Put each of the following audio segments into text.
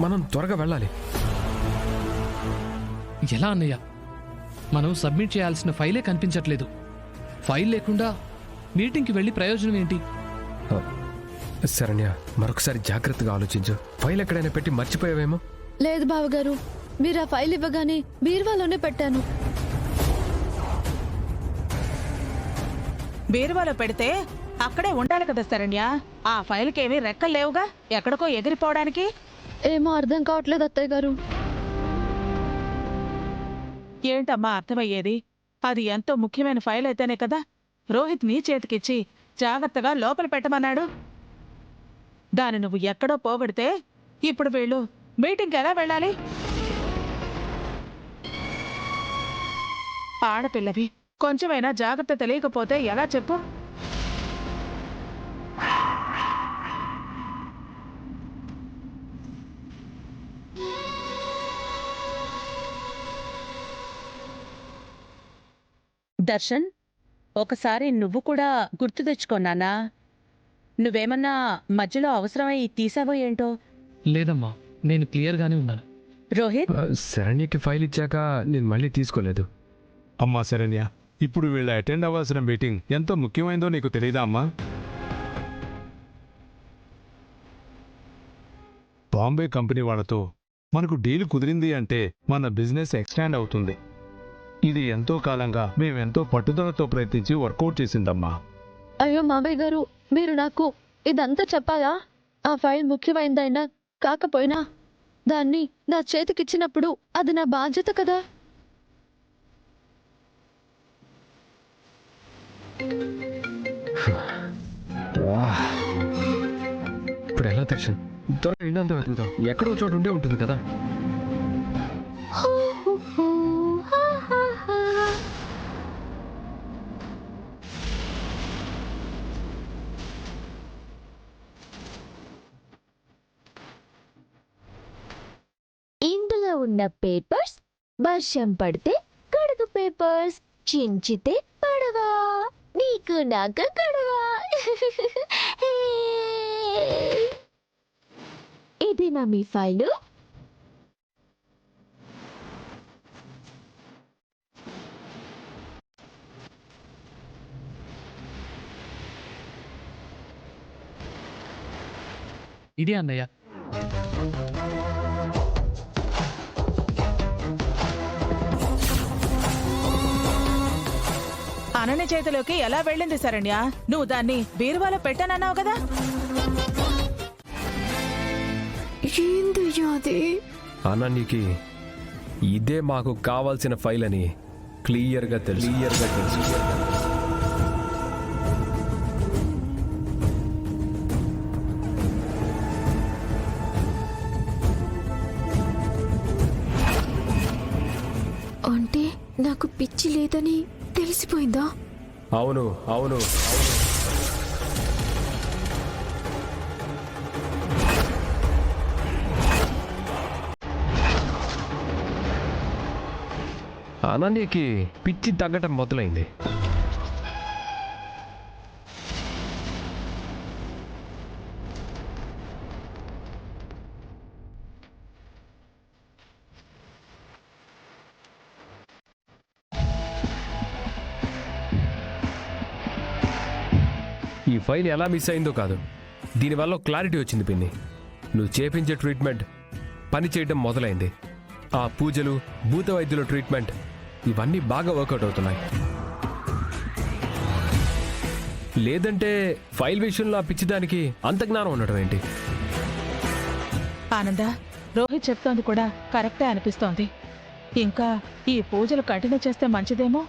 మనం త్వరగా వెళ్ళాలి. ఎలా అన్నయ్య? మనం సబ్మిట్ చేయాల్సిన ఫైలే కనిపించట్లేదు. ఫైల్ లేకుండా మీటింగ్కి వెళ్ళి ప్రయోజనం ఏంటి? శరణ్య, మరొకసారి జాగ్రత్తగా ఆలోచించు. ఫైల్ ఎక్కడైనా పెట్టి మర్చిపోయావేమో. లేదు బావగారు, మీరు ఆ ఫైల్ ఇవ్వగానే బీరువాలోనే పెట్టాను. బీరువాలో పెడితే అక్కడే ఉండాలి కదా శరణ్య. ఆ ఫైల్కి ఏమీ రెక్కలు లేవుగా ఎక్కడికో ఎగిరిపోవడానికి. ఏమో అర్థం కావట్లేదు అత్తయ్య గారు. ఏంటమ్మా అర్థమయ్యేది? అది ఎంతో ముఖ్యమైన ఫైల్ అయితేనే కదా రోహిత్ నీ చేతికిచ్చి జాగ్రత్తగా లోపల పెట్టమన్నాడు. దాన్ని నువ్వు ఎక్కడో పోగొడితే ఇప్పుడు వీళ్ళు మీటింగ్కి ఎలా వెళ్ళాలి? ఆడపిల్లవి, కొంచెమైనా జాగ్రత్త తెలియకపోతే ఎలా చెప్పు? దర్శన్, ఒకసారి నువ్వు కూడా గుర్తు తెచ్చుకోనానా. నువ్వేమన్నా మధ్యలో అవసరమై తీసావో ఏంటో. లేదమ్మా, నేను క్లియర్గానే ఉన్నాను. రోహిత్, శరణ్యకి ఫైల్ ఇచ్చాక నేను మళ్ళీ తీసుకోలేదు. అమ్మా శరణ్య, ఇప్పుడు వీళ్ళ అటెండ్ అవ్వాల్సిన మీటింగ్ ఎంతో ముఖ్యమైందో నీకు తెలియదా అమ్మా? బాంబే కంపెనీ వాళ్ళతో మనకు డీల్ కుదిరింది అంటే మన బిజినెస్ ఎక్స్టాండ్ అవుతుంది. ఇది ఎంతో కాలంగా మేమెంతో పట్టుదలతో ప్రయత్నించి వర్కౌట్ చేసిందమ్మా. అయ్యో మామయ్య గారు, మీరు నాకు ఇదంతా చెప్పాలా? ఆ ఫైల్ ముఖ్యమైనదైనా కాకపోయినా దాన్ని నా చేతికిచ్చినప్పుడు అది నా బాధ్యత కదా. ఇప్పుడు ఎలా దర్శన్? త్వరగా ఇల్లంతా వెతుకుతాం. ఎక్కడో చోటు ఉండే ఉంటుంది కదా. ఇందులో ఉన్న పేపర్స్ వర్షం పడితే గడుగు పేపర్స్, చించితే పడవ, నీకు నాకు గొడవ. ఇదేనా మీ ఫైలు? ఇదే అన్నయ్య. అనని చేతిలోకి ఎలా వెళ్ళింది శరణ్య? నువ్వు దాన్ని బీరువాలో పెట్టానన్నావు కదా. అనన్యకి ఇదే మాకు కావాల్సిన ఫైల్ అని క్లియర్గా తెలుసు. అంటే నాకు పిచ్చి లేదని తెలిసిపోయిందా? అవును. అనన్యకి పిచ్చి తగ్గటం మొదలైంది. ఈ ఫైల్ ఎలా మిస్ అయిందో కాదు, దీనివల్ల క్లారిటీ వచ్చింది పిన్ని. నువ్వు చేపించే ట్రీట్మెంట్ పని చేయడం మొదలైంది. ఆ పూజలు, భూత వైద్యుల ట్రీట్మెంట్ ఇవన్నీ బాగా వర్కౌట్ అవుతున్నాయి. లేదంటే ఫైల్ విషయంలో ఆ పిచ్చిదానికి అంత జ్ఞానం ఉండటం ఏంటి? ఆనంద, రోహిత్ చెప్తోంది కూడా కరెక్టే అనిపిస్తోంది. ఇంకా ఈ పూజలు కంటిన్యూ చేస్తే మంచిదేమో.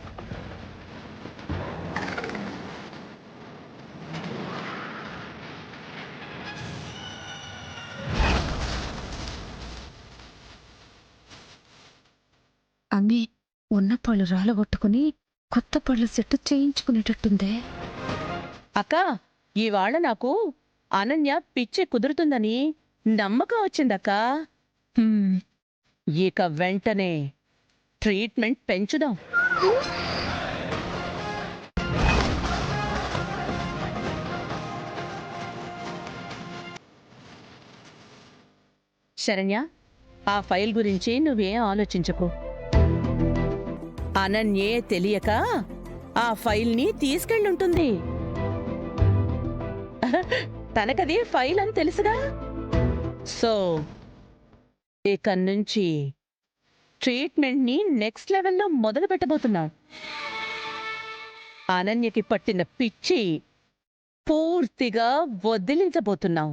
అమ్మే, ఉన్న పళ్ళు రాలగొట్టుకుని కొత్త పళ్ళ సెట్ చేయించుకునేటట్టుందే. అక్క, ఇవాళ నాకు అనన్య పిచ్చి కుదురుతుందని నమ్మకం వచ్చిందక్క. ఇక వెంటనే ట్రీట్మెంట్ పెంచుదాం. శరణ్య, ఆ ఫైల్ గురించి నువ్వేం ఆలోచించకు. అనన్యే తెలియక ఆ ఫైల్ని తీసుకెళ్ళుంటుంది. తనకది ఫైల్ అని తెలుసుగా. సో ఇక నుంచి ట్రీట్మెంట్ని నెక్స్ట్ లెవెల్లో మొదలు పెట్టబోతున్నాం. అనన్యకి పట్టిన పిచ్చి పూర్తిగా వదిలించబోతున్నాం.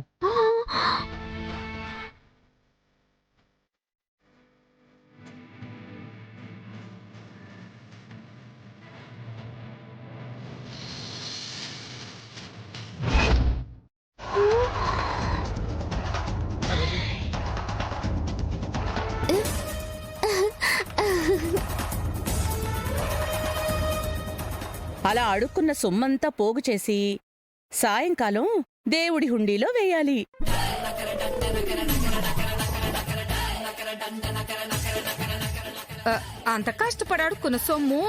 అలా అడుక్కున్న సొమ్మంతా పోగు చేసి సాయంకాలం దేవుడి హుండీలో వేయాలి. అంత కష్టపడి అడుక్కున్న సొమ్ము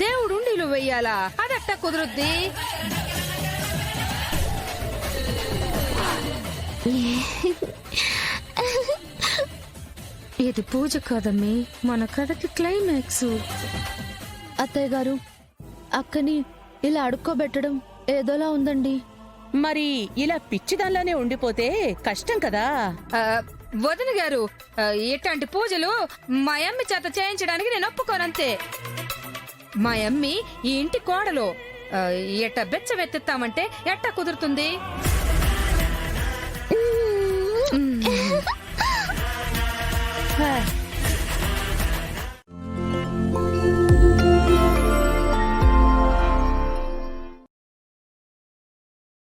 దేవుడుండిలో వెయ్యాలా? అదట్టా కుదురుద్ది? ఇది పూజ కాదమ్మి, మన కథకి క్లైమాక్స్. అత్తయ్య గారు, అక్కని ఇలా అడుక్కోబెట్టడం ఏదోలా ఉందండి. మరి ఇలా పిచ్చిదానిలానే ఉండిపోతే కష్టం కదా. వదిన గారు, ఇట్లాంటి పూజలు మా అమ్మి చేత చేయించడానికి నేను ఒప్పుకోనంతే. మా అమ్మి ఈ ఇంటి కోడలు. ఎట్ట బెచ్చబెత్తిస్తామంటే ఎట్టా కుదురుతుంది? హ,